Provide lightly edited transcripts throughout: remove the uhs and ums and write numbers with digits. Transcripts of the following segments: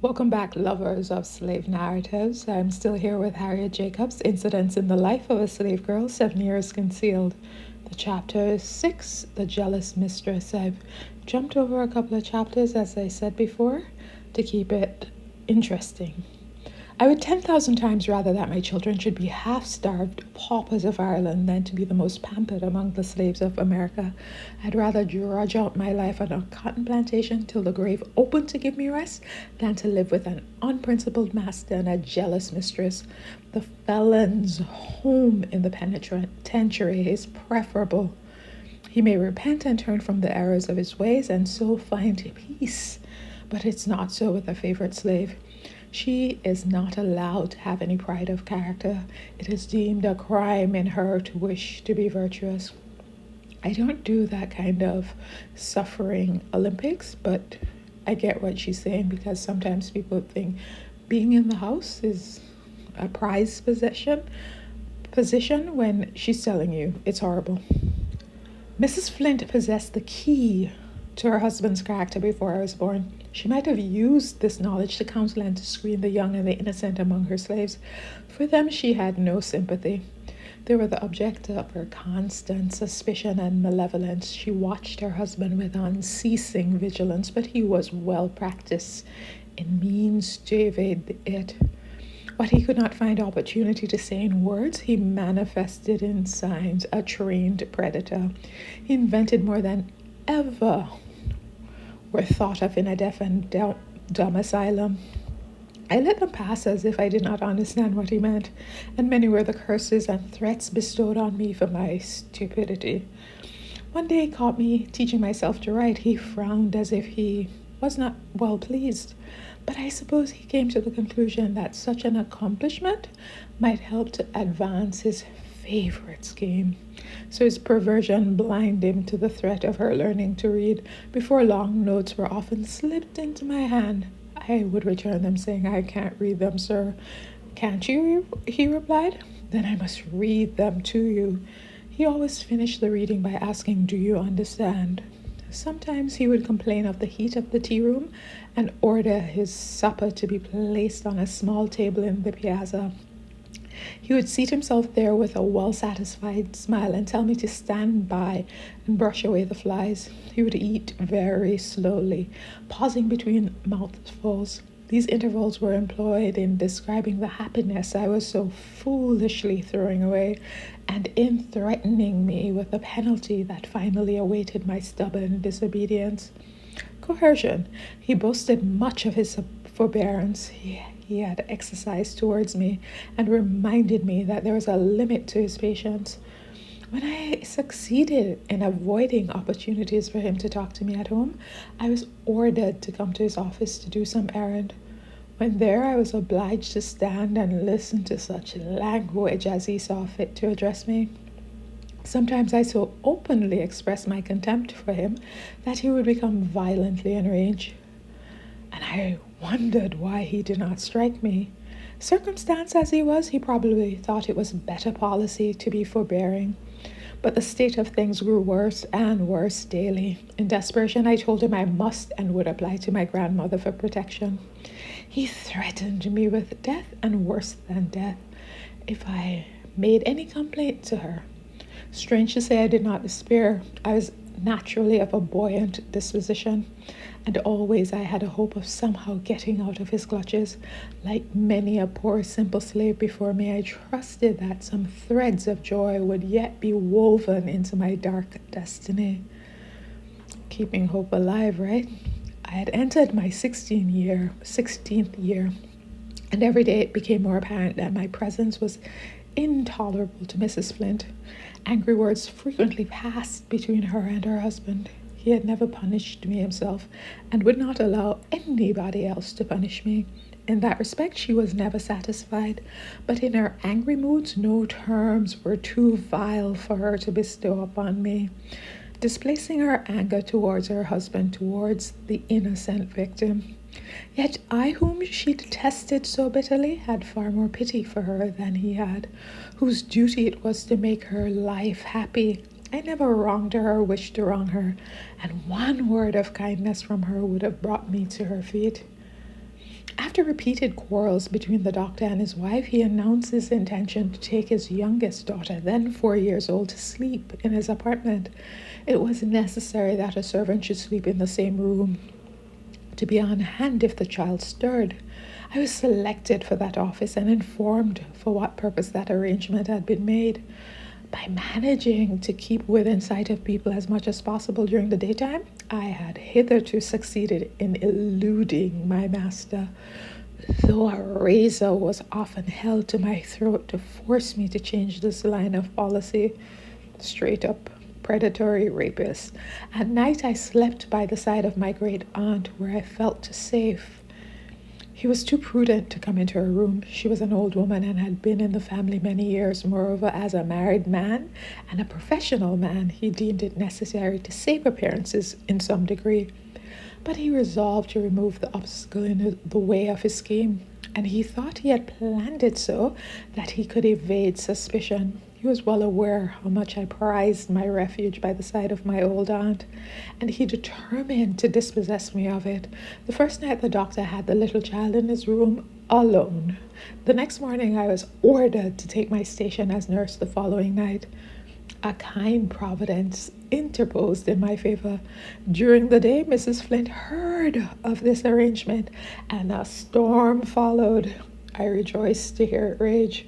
Welcome back, lovers of slave narratives. I'm still here with Harriet Jacobs, Incidents in the Life of a Slave Girl, 7 Years Concealed. The chapter is 6, The Jealous Mistress. I've jumped over a couple of chapters, as I said before, to keep it interesting. I would 10,000 times rather that my children should be half-starved paupers of Ireland than to be the most pampered among the slaves of America. I'd rather drudge out my life on a cotton plantation till the grave opened to give me rest than to live with an unprincipled master and a jealous mistress. The felon's home in the penitentiary is preferable. He may repent and turn from the errors of his ways and so find peace. But it's not so with a favorite slave. She is not allowed to have any pride of character. It is deemed a crime in her to wish to be virtuous. I don't do that kind of suffering Olympics, but I get what she's saying, because sometimes people think being in the house is a prized position when she's telling you it's horrible. Mrs. Flint possessed the key to her husband's character before I was born. She might have used this knowledge to counsel and to screen the young and the innocent among her slaves. For them she had no sympathy. They were the object of her constant suspicion and malevolence. She watched her husband with unceasing vigilance, but he was well practiced in means to evade it. What he could not find opportunity to say in words, he manifested in signs, a trained predator. He invented more than ever were thought of in a deaf and dumb asylum. I let them pass as if I did not understand what he meant, and many were the curses and threats bestowed on me for my stupidity. One day he caught me teaching myself to write. He frowned as if he was not well pleased, but I suppose he came to the conclusion that such an accomplishment might help to advance his favorite scheme. So his perversion blinded him to the threat of her learning to read. Before long, notes were often slipped into my hand. I would return them, saying, "I can't read them, sir." "Can't you?" he replied. "Then I must read them to you." He always finished the reading by asking, "Do you understand?" Sometimes he would complain of the heat of the tea room and order his supper to be placed on a small table in the piazza. He would seat himself there with a well-satisfied smile and tell me to stand by and brush away the flies. He would eat very slowly, pausing between mouthfuls. These intervals were employed in describing the happiness I was so foolishly throwing away, and in threatening me with the penalty that finally awaited my stubborn disobedience. Coercion. He boasted much of his forbearance he had exercised towards me, and reminded me that there was a limit to his patience. When I succeeded in avoiding opportunities for him to talk to me at home, I was ordered to come to his office to do some errand. When there, I was obliged to stand and listen to such language as he saw fit to address me. Sometimes I so openly expressed my contempt for him that he would become violently enraged, and I wondered why he did not strike me. Circumstanced as he was, he probably thought it was better policy to be forbearing. But the state of things grew worse and worse daily. In desperation, I told him I must and would apply to my grandmother for protection. He threatened me with death, and worse than death, if I made any complaint to her. Strange to say, I did not despair. I was naturally of a buoyant disposition, and always I had a hope of somehow getting out of his clutches. Like many a poor simple slave before me, I trusted that some threads of joy would yet be woven into my dark destiny. Keeping hope alive, right? I had entered my 16th year, and every day it became more apparent that my presence was intolerable to Mrs. Flint. Angry words frequently passed between her and her husband. He had never punished me himself, and would not allow anybody else to punish me. In that respect, she was never satisfied, but in her angry moods, no terms were too vile for her to bestow upon me, displacing her anger towards her husband, towards the innocent victim. Yet I, whom she detested so bitterly, had far more pity for her than he had, whose duty it was to make her life happy. I never wronged her or wished to wrong her, and one word of kindness from her would have brought me to her feet. After repeated quarrels between the doctor and his wife, he announced his intention to take his youngest daughter, then 4 years old, to sleep in his apartment. It was necessary that a servant should sleep in the same room to be on hand if the child stirred. I was selected for that office and informed for what purpose that arrangement had been made. By managing to keep within sight of people as much as possible during the daytime, I had hitherto succeeded in eluding my master, though a razor was often held to my throat to force me to change this line of policy. Straight up predatory rapist. At night I slept by the side of my great aunt, where I felt safe. He was too prudent to come into her room. She was an old woman and had been in the family many years. Moreover, as a married man and a professional man, he deemed it necessary to save appearances in some degree. But he resolved to remove the obstacle in the way of his scheme, and he thought he had planned it so that he could evade suspicion. He was well aware how much I prized my refuge by the side of my old aunt, and he determined to dispossess me of it. The first night the doctor had the little child in his room alone. The next morning I was ordered to take my station as nurse the following night. A kind providence interposed in my favor. During the day, Mrs. Flint heard of this arrangement, and a storm followed. I rejoiced to hear it rage.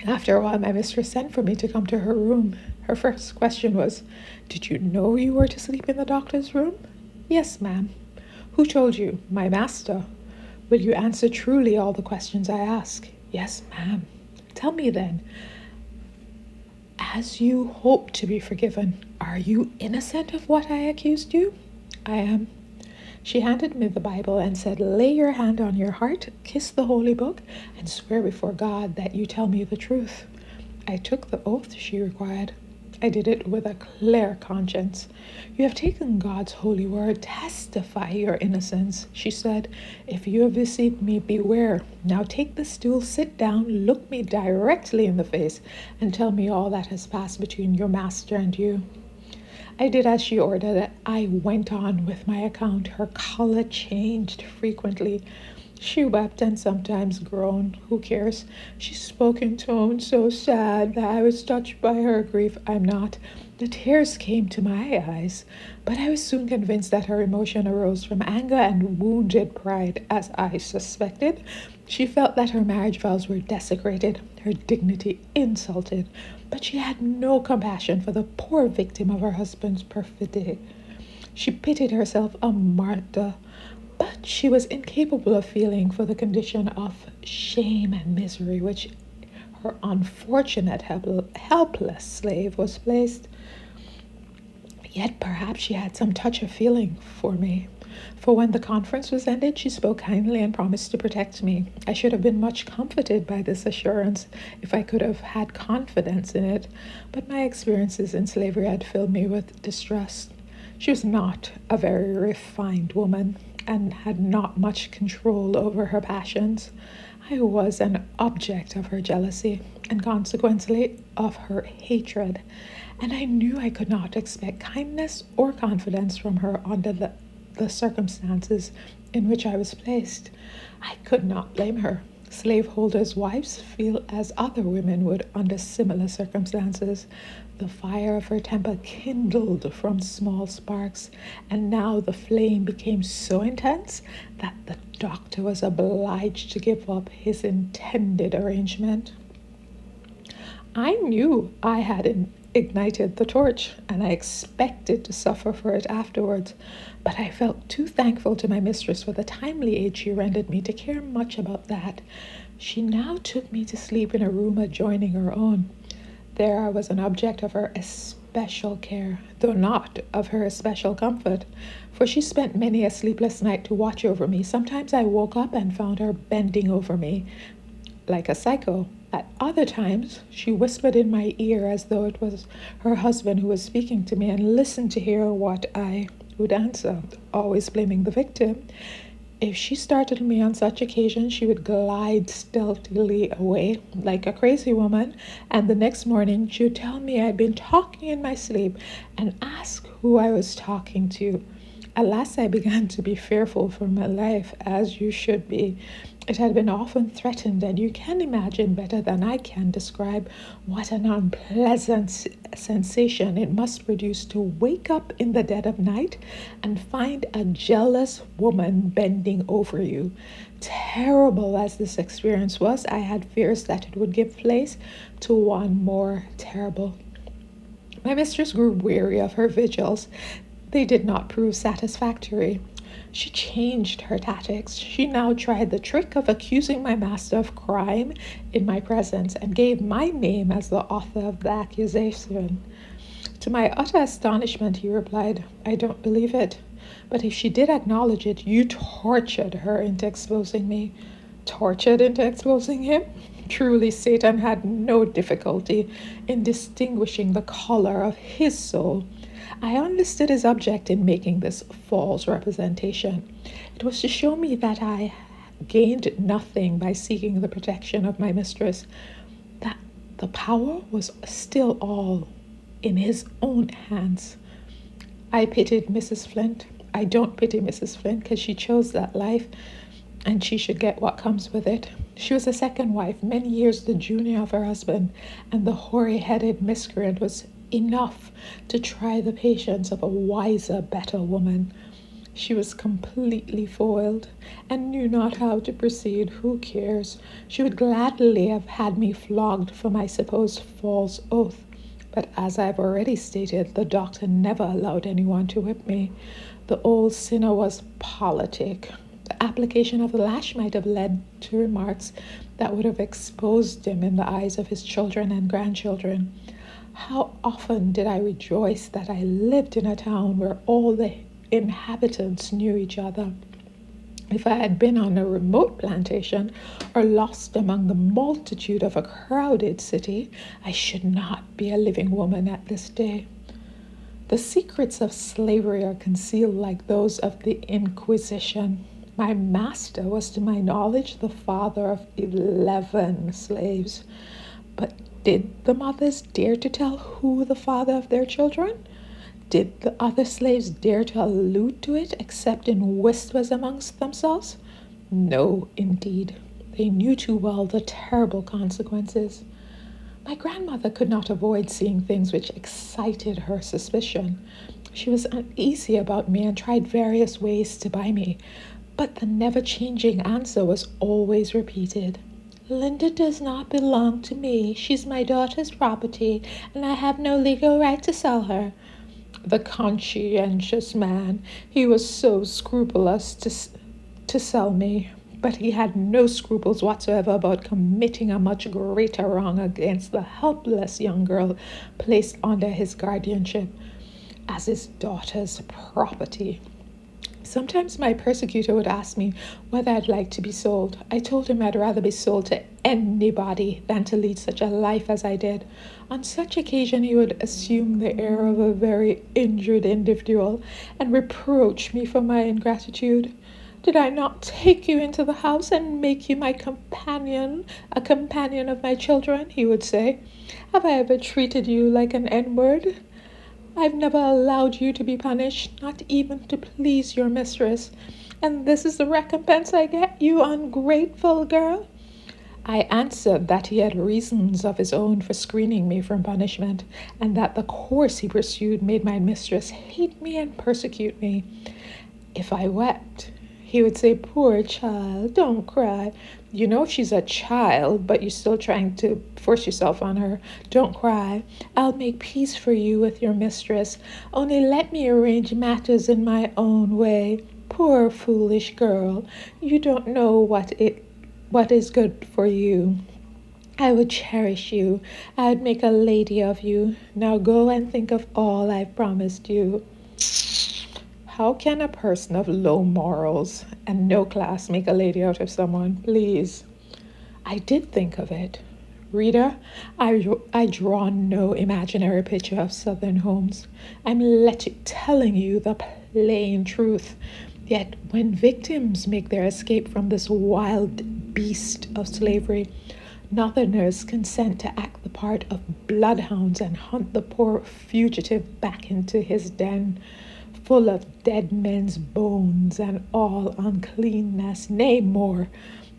After a while, my mistress sent for me to come to her room. Her first question was, "Did you know you were to sleep in the doctor's room?" "Yes, ma'am." "Who told you?" "My master." "Will you answer truly all the questions I ask?" "Yes, ma'am." "Tell me then, as you hope to be forgiven, are you innocent of what I accused you?" "I am." She handed me the Bible and said, "Lay your hand on your heart, kiss the holy book, and swear before God that you tell me the truth." I took the oath she required. I did it with a clear conscience. "You have taken God's holy word. Testify your innocence," she said. "If you have deceived me, beware. Now take the stool, sit down, look me directly in the face, and tell me all that has passed between your master and you." I did as she ordered. I went on with my account. Her color changed frequently. She wept and sometimes groaned. Who cares? She spoke in tones so sad that I was touched by her grief. I'm not. The tears came to my eyes, but I was soon convinced that her emotion arose from anger and wounded pride, as I suspected. She felt that her marriage vows were desecrated, her dignity insulted, but she had no compassion for the poor victim of her husband's perfidy. She pitied herself a martyr, but she was incapable of feeling for the condition of shame and misery which her unfortunate helpless slave was placed. Yet perhaps she had some touch of feeling for me, for when the conference was ended, she spoke kindly and promised to protect me. I should have been much comforted by this assurance if I could have had confidence in it, but my experiences in slavery had filled me with distrust. She was not a very refined woman and had not much control over her passions. I was an object of her jealousy and consequently of her hatred, and I knew I could not expect kindness or confidence from her under the circumstances in which I was placed. I could not blame her. Slaveholders' wives feel as other women would under similar circumstances. The fire of her temper kindled from small sparks, and now the flame became so intense that the doctor was obliged to give up his intended arrangement. I knew I had ignited the torch, and I expected to suffer for it afterwards, but I felt too thankful to my mistress for the timely aid she rendered me to care much about that. She now took me to sleep in a room adjoining her own. There I was an object of her especial care, though not of her especial comfort, for she spent many a sleepless night to watch over me. Sometimes I woke up and found her bending over me like a psycho. At other times, she whispered in my ear as though it was her husband who was speaking to me, and listened to hear what I would answer, always blaming the victim. If she startled me on such occasions, she would glide stealthily away like a crazy woman, and the next morning she would tell me I'd been talking in my sleep and ask who I was talking to. At last I began to be fearful for my life, as you should be. It had been often threatened, and you can imagine better than I can describe what an unpleasant sensation it must produce to wake up in the dead of night and find a jealous woman bending over you. Terrible as this experience was, I had fears that it would give place to one more terrible. My mistress grew weary of her vigils. They did not prove satisfactory. She changed her tactics. She now tried the trick of accusing my master of crime in my presence and gave my name as the author of the accusation. To my utter astonishment, he replied, "I don't believe it. But if she did acknowledge it, you tortured her into exposing me." Tortured into exposing him? Truly, Satan had no difficulty in distinguishing the color of his soul. I understood his object in making this false representation. It was to show me that I gained nothing by seeking the protection of my mistress, that the power was still all in his own hands. I pitied Mrs. Flint. I don't pity Mrs. Flint because she chose that life, and she should get what comes with it. She was a second wife, many years the junior of her husband, and the hoary-headed miscreant was enough to try the patience of a wiser, better woman. She was completely foiled and knew not how to proceed. Who cares? She would gladly have had me flogged for my supposed false oath. But as I've already stated, the doctor never allowed anyone to whip me. The old sinner was politic. The application of the lash might have led to remarks that would have exposed him in the eyes of his children and grandchildren. How often did I rejoice that I lived in a town where all the inhabitants knew each other. If I had been on a remote plantation or lost among the multitude of a crowded city, I should not be a living woman at this day. The secrets of slavery are concealed like those of the Inquisition. My master was, to my knowledge, the father of 11 slaves. But did the mothers dare to tell who the father of their children? Did the other slaves dare to allude to it, except in whispers amongst themselves? No, indeed. They knew too well the terrible consequences. My grandmother could not avoid seeing things which excited her suspicion. She was uneasy about me and tried various ways to buy me, but the never-changing answer was always repeated. "Linda does not belong to me. She's my daughter's property, and I have no legal right to sell her." The conscientious man, he was so scrupulous to sell me, but he had no scruples whatsoever about committing a much greater wrong against the helpless young girl placed under his guardianship as his daughter's property. Sometimes my persecutor would ask me whether I'd like to be sold. I told him I'd rather be sold to anybody than to lead such a life as I did. On such occasion, he would assume the air of a very injured individual and reproach me for my ingratitude. "Did I not take you into the house and make you my companion, a companion of my children?" he would say. "Have I ever treated you like an N-word? I've never allowed you to be punished, not even to please your mistress. And this is the recompense I get, you ungrateful girl?" I answered that he had reasons of his own for screening me from punishment, and that the course he pursued made my mistress hate me and persecute me. If I wept, he would say, "Poor child, don't cry. You know she's a child, but you're still trying to force yourself on her. Don't cry. I'll make peace for you with your mistress. Only let me arrange matters in my own way. Poor foolish girl, you don't know what is good for you. I would cherish you. I would make a lady of you. Now go and think of all I've promised you." How can a person of low morals and no class make a lady out of someone? Please. I did think of it. Reader, I draw no imaginary picture of Southern homes. I'm telling you the plain truth. Yet when victims make their escape from this wild beast of slavery, Northerners consent to act the part of bloodhounds and hunt the poor fugitive back into his den. full of dead men's bones and all uncleanness. Nay, more,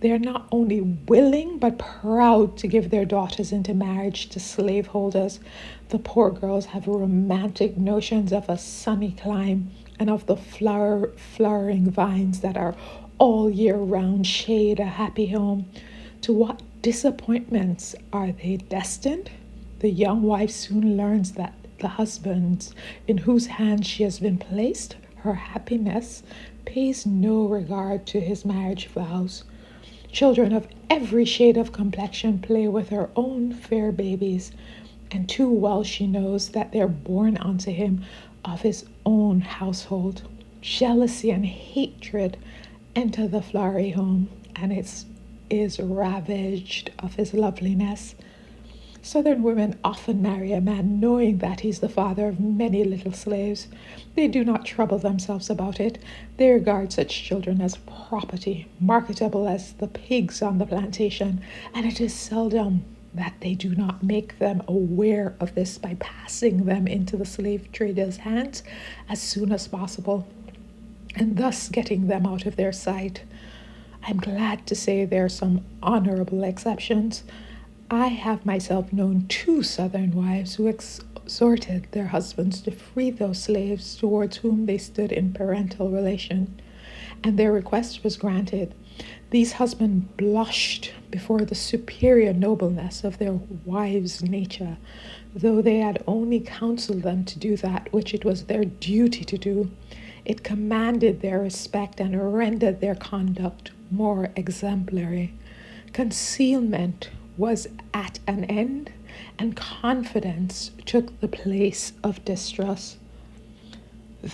they are not only willing but proud to give their daughters into marriage to slaveholders. The poor girls have romantic notions of a sunny clime and of the flowering vines that are all year round shade a happy home. To what disappointments are they destined? The young wife soon learns that the husband in whose hands she has been placed, her happiness, pays no regard to his marriage vows. Children of every shade of complexion play with her own fair babies, and too well she knows that they're born unto him of his own household. Jealousy and hatred enter the flowery home, and it is ravaged of his loveliness. Southern women often marry a man knowing that he's the father of many little slaves. They do not trouble themselves about it. They regard such children as property, marketable as the pigs on the plantation, and it is seldom that they do not make them aware of this by passing them into the slave traders' hands as soon as possible, and thus getting them out of their sight. I'm glad to say there are some honorable exceptions. I have myself known 2 Southern wives who exhorted their husbands to free those slaves towards whom they stood in parental relation, and their request was granted. These husbands blushed before the superior nobleness of their wives' nature, though they had only counseled them to do that which it was their duty to do. It commanded their respect and rendered their conduct more exemplary. Concealment was at an end, and confidence took the place of distrust.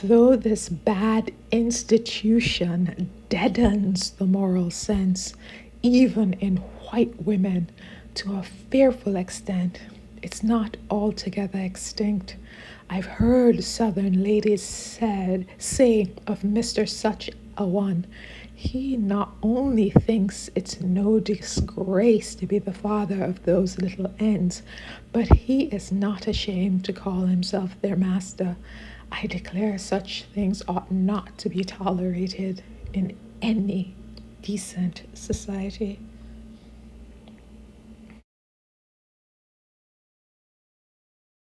Though this bad institution deadens the moral sense, even in white women, to a fearful extent, it's not altogether extinct. I've heard Southern ladies say of Mr. Such a one, he not only thinks it's no disgrace to be the father of those little ends, but he is not ashamed to call himself their master. I declare such things ought not to be tolerated in any decent society.